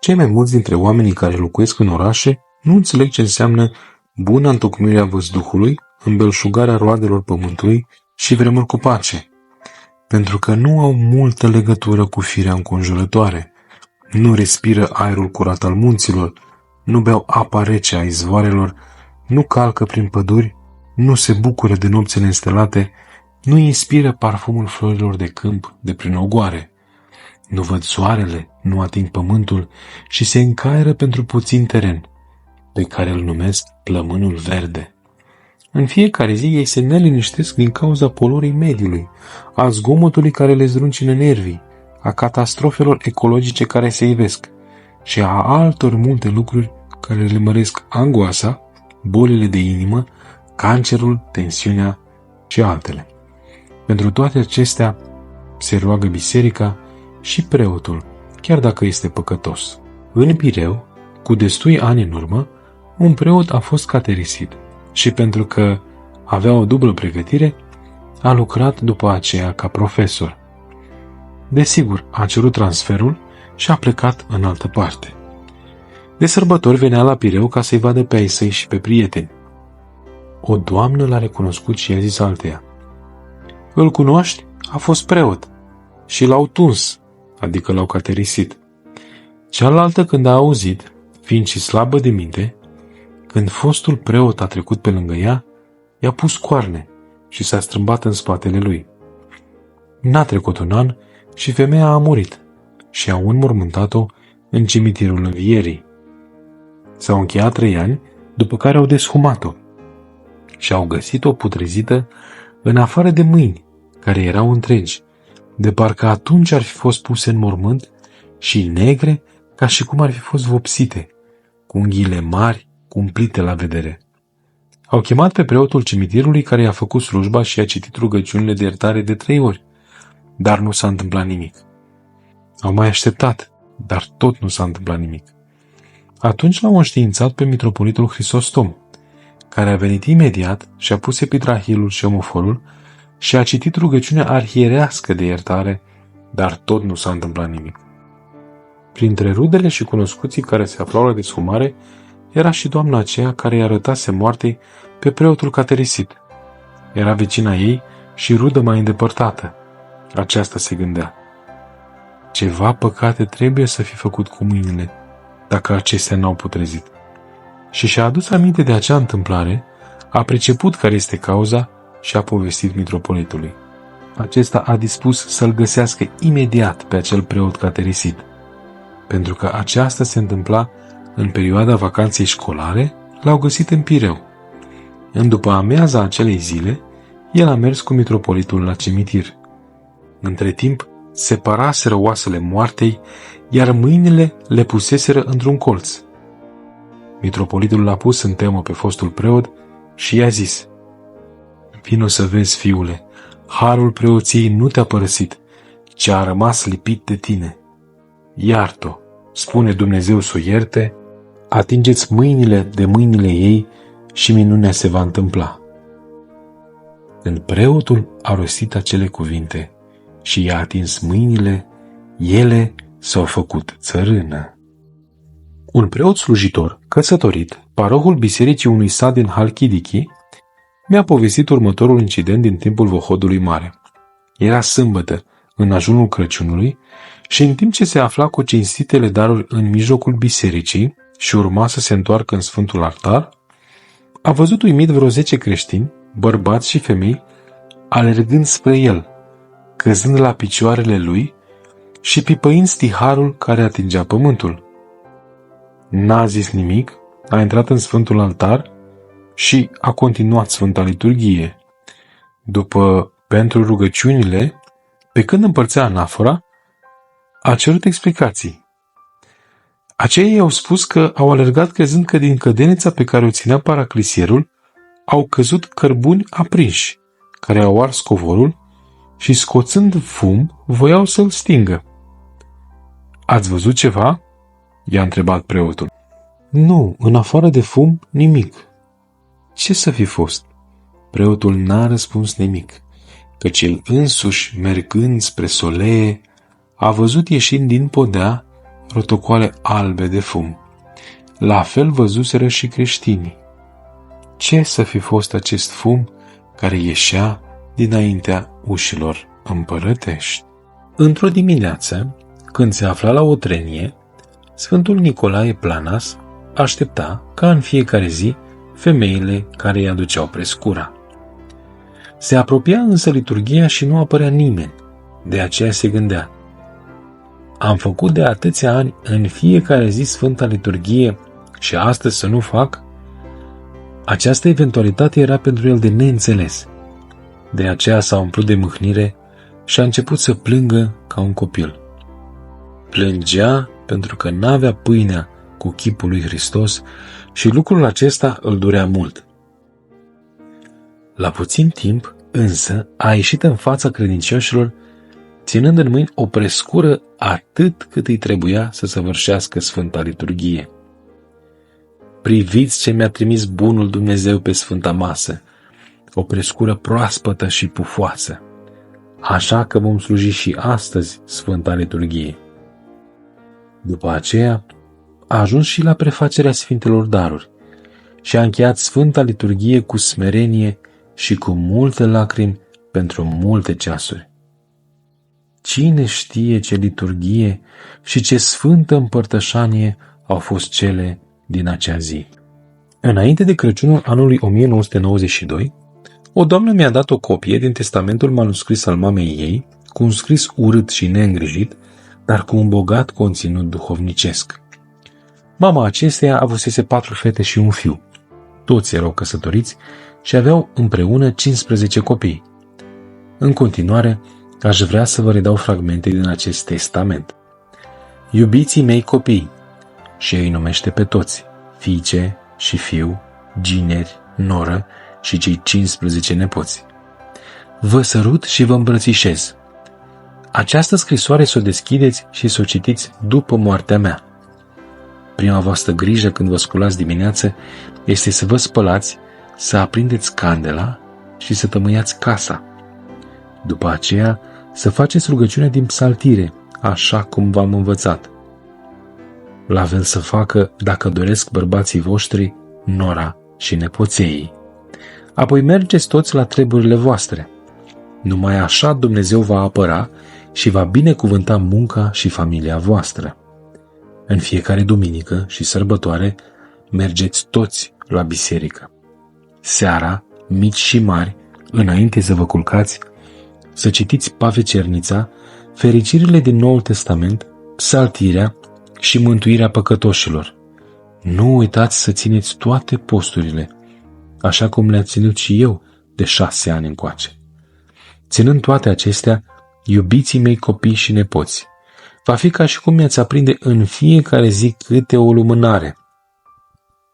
Cei mai mulți dintre oamenii care locuiesc în orașe nu înțeleg ce înseamnă buna întocmire a văzduhului, îmbelșugarea roadelor pământului și vremuri cu pace, pentru că nu au multă legătură cu firea înconjurătoare, nu respiră aerul curat al munților, nu beau apa rece a izvoarelor, nu calcă prin păduri, nu se bucură de nopțile înstelate, nu inspiră parfumul florilor de câmp de prin ogoare, nu văd soarele, nu ating pământul și se încaieră pentru puțin teren, pe care îl numesc plămânul verde. În fiecare zi ei se neliniștesc din cauza poluării mediului, a zgomotului care le zdruncină nervii, a catastrofelor ecologice care se ivesc și a altor multe lucruri care le măresc angoasa, bolile de inimă, cancerul, tensiunea și altele. Pentru toate acestea se roagă biserica și preotul, chiar dacă este păcătos. În Pireu, cu destui ani în urmă, un preot a fost caterisit și pentru că avea o dublă pregătire, a lucrat după aceea ca profesor. Desigur, a cerut transferul și a plecat în altă parte. De sărbători venea la Pireu ca să-i vadă pe ai săi și pe prieteni. O doamnă l-a recunoscut și i-a zis alteia: "Îl cunoști? A fost preot." Și l-au tuns, adică l-au caterisit. Cealaltă, când a auzit, fiind și slabă de minte, când fostul preot a trecut pe lângă ea, i-a pus coarne și s-a strâmbat în spatele lui. N-a trecut un an și femeia a murit și au înmormântat-o în cimitirul Învierii. S-au încheiat 3 ani, după care au deshumat-o și au găsit-o putrezită în afară de mâini, care erau întregi, de parcă atunci ar fi fost puse în mormânt și negre ca și cum ar fi fost vopsite, cu unghiile mari, cumplite la vedere. Au chemat pe preotul cimitirului care i-a făcut slujba și a citit rugăciunile de iertare de 3 ori, dar nu s-a întâmplat nimic. Au mai așteptat, dar tot nu s-a întâmplat nimic. Atunci l-au înștiințat pe mitropolitul Hristostom, care a venit imediat și a pus epitrahilul și omoforul și a citit rugăciunea arhierească de iertare, dar tot nu s-a întâmplat nimic. Printre rudele și cunoscuții care se aflau la deshumare era și doamna aceea care i-a arătase moartei pe preotul caterisit. Era vecina ei și rudă mai îndepărtată. Aceasta se gândea: ceva păcate trebuie să fi făcut cu mâinile, dacă acestea n-au putrezit. Și și-a adus aminte de acea întâmplare, a priceput care este cauza și a povestit mitropolitului. Acesta a dispus să-l găsească imediat pe acel preot caterisit, pentru că aceasta se întâmpla în perioada vacanței școlare, l-au găsit în Pireu. În după amiaza acelei zile, el a mers cu mitropolitul la cimitir. Între timp, separaseră oasele moartei, iar mâinile le puseseră într-un colț. Mitropolitul l-a pus în temă pe fostul preot și i-a zis: "Vino să vezi, fiule, harul preoției nu te-a părăsit, ci a rămas lipit de tine. Iartă-o, spune Dumnezeu să o ierte, atingeți mâinile de mâinile ei și minunea se va întâmpla." Când preotul a rostit acele cuvinte și i-a atins mâinile, ele s-au făcut țărână. Un preot slujitor, căsătorit, parohul bisericii unui sat din Halkidiki, mi-a povestit următorul incident din timpul Vohodului Mare. Era sâmbătă, în ajunul Crăciunului, și în timp ce se afla cu cinstitele daruri în mijlocul bisericii și urma să se întoarcă în Sfântul Altar, a văzut uimit vreo 10 creștini, bărbați și femei, alergând spre el, căzând la picioarele lui și pipăind stiharul care atingea pământul. N-a zis nimic, a intrat în Sfântul Altar și a continuat Sfânta Liturghie. După pentru rugăciunile, pe când împărțea anafora, a cerut explicații. Aceia i-au spus că au alergat crezând că din cădenița pe care o ținea paraclisierul au căzut cărbuni aprinși, care au ars covorul și, scoțând fum, voiau să-l stingă. "Ați văzut ceva?" i-a întrebat preotul. "Nu, în afară de fum, nimic." "Ce să fi fost?" Preotul n-a răspuns nimic, căci el însuși, mergând spre solee, a văzut ieșind din podea rotocoale albe de fum. La fel văzuseră și creștinii. Ce să fi fost acest fum care ieșea dinaintea ușilor împărătești? Într-o dimineață, când se afla la o trenie, Sfântul Nicolae Planas aștepta, ca în fiecare zi, femeile care îi aduceau prescura. Se apropia însă liturghia și nu apărea nimeni. De aceea se gândea: am făcut de atâția ani în fiecare zi Sfânta Liturghie și astăzi să nu fac? Această eventualitate era pentru el de neînțeles. De aceea s-a umplut de mâhnire și a început să plângă ca un copil. Plângea pentru că n-avea pâinea cu chipul lui Hristos și lucrul acesta îl durea mult. La puțin timp, însă, a ieșit în fața credincioșilor, ținând în mâini o prescură atât cât îi trebuia să săvârșească Sfânta Liturghie. Priviți ce mi-a trimis bunul Dumnezeu pe Sfânta Masă, o prescură proaspătă și pufoasă. Așa că vom sluji și astăzi Sfânta Liturghie. După aceea, a ajuns și la prefacerea Sfintelor Daruri și a încheiat Sfânta Liturghie cu smerenie și cu multe lacrimi pentru multe ceasuri. Cine știe ce liturghie și ce sfântă împărtășanie au fost cele din acea zi. Înainte de Crăciunul anului 1992, o doamnă mi-a dat o copie din testamentul manuscris al mamei ei, cu un scris urât și neîngrijit, dar cu un bogat conținut duhovnicesc. Mama acesteia avusese 4 fete și un fiu. Toți erau căsătoriți și aveau împreună 15 copii. În continuare, aș vrea să vă redau fragmente din acest testament. Iubiții mei copii, și îi numește pe toți, fiice și fiu, gineri, noră și cei 15 nepoți. Vă sărut și vă îmbrățișez. Această scrisoare să o deschideți și să o citiți după moartea mea. Prima voastră grijă când vă sculați dimineață este să vă spălați, să aprindeți candela și să tămâiați casa. După aceea, să faceți rugăciunea din psaltire, așa cum v-am învățat. La fel să facă, dacă doresc bărbații voștri, nora și nepoțeii. Apoi mergeți toți la treburile voastre. Numai așa Dumnezeu va apăra și va binecuvânta munca și familia voastră. În fiecare duminică și sărbătoare mergeți toți la biserică. Seara, mici și mari, înainte să vă culcați, să citiți Pavecernița, fericirile din Noul Testament, psaltirea și mântuirea păcătoșilor. Nu uitați să țineți toate posturile, așa cum le-am ținut și eu de 6 ani încoace. Ținând toate acestea, iubiții mei copii și nepoți, va fi ca și cum mi-ați aprinde în fiecare zi câte o lumânare.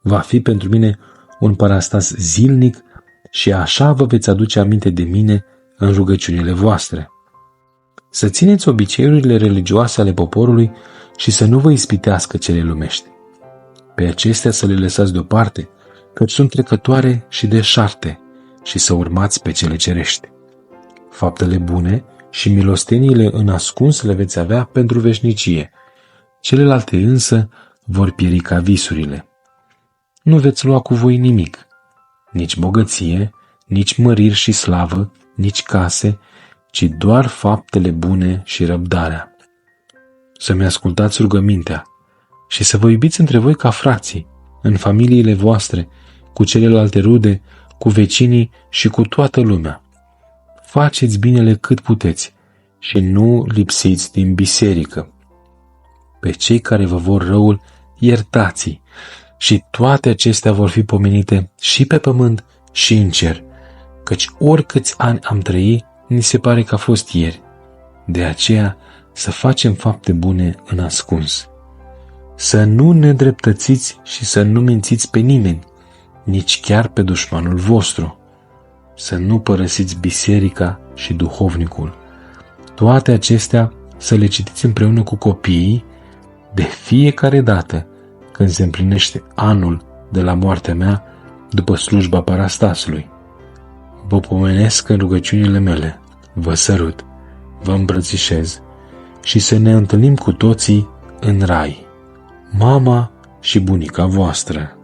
Va fi pentru mine un parastas zilnic și așa vă veți aduce aminte de mine în rugăciunile voastre. Să țineți obiceiurile religioase ale poporului și să nu vă ispitească cele lumești. Pe acestea să le lăsați deoparte, căci sunt trecătoare și deșarte, și să urmați pe cele cerești. Faptele bune și milosteniile în ascuns le veți avea pentru veșnicie, celelalte însă vor pieri ca visurile. Nu veți lua cu voi nimic, nici bogăție, nici măriri și slavă, nici case, ci doar faptele bune și răbdarea. Să-mi ascultați rugămintea și să vă iubiți între voi ca frații, în familiile voastre, cu celelalte rude, cu vecinii și cu toată lumea. Faceți binele cât puteți și nu lipsiți din biserică. Pe cei care vă vor răul, iertați-i și toate acestea vor fi pomenite și pe pământ și în cer, căci oricâți ani am trăit, ni se pare că a fost ieri. De aceea să facem fapte bune în ascuns. Să nu nedreptățiți și să nu mințiți pe nimeni, nici chiar pe dușmanul vostru. Să nu părăsiți biserica și duhovnicul. Toate acestea să le citiți împreună cu copiii de fiecare dată când se împlinește anul de la moartea mea după slujba parastasului. Vă pomenesc în rugăciunile mele, vă sărut, vă îmbrățișez și să ne întâlnim cu toții în rai, mama și bunica voastră.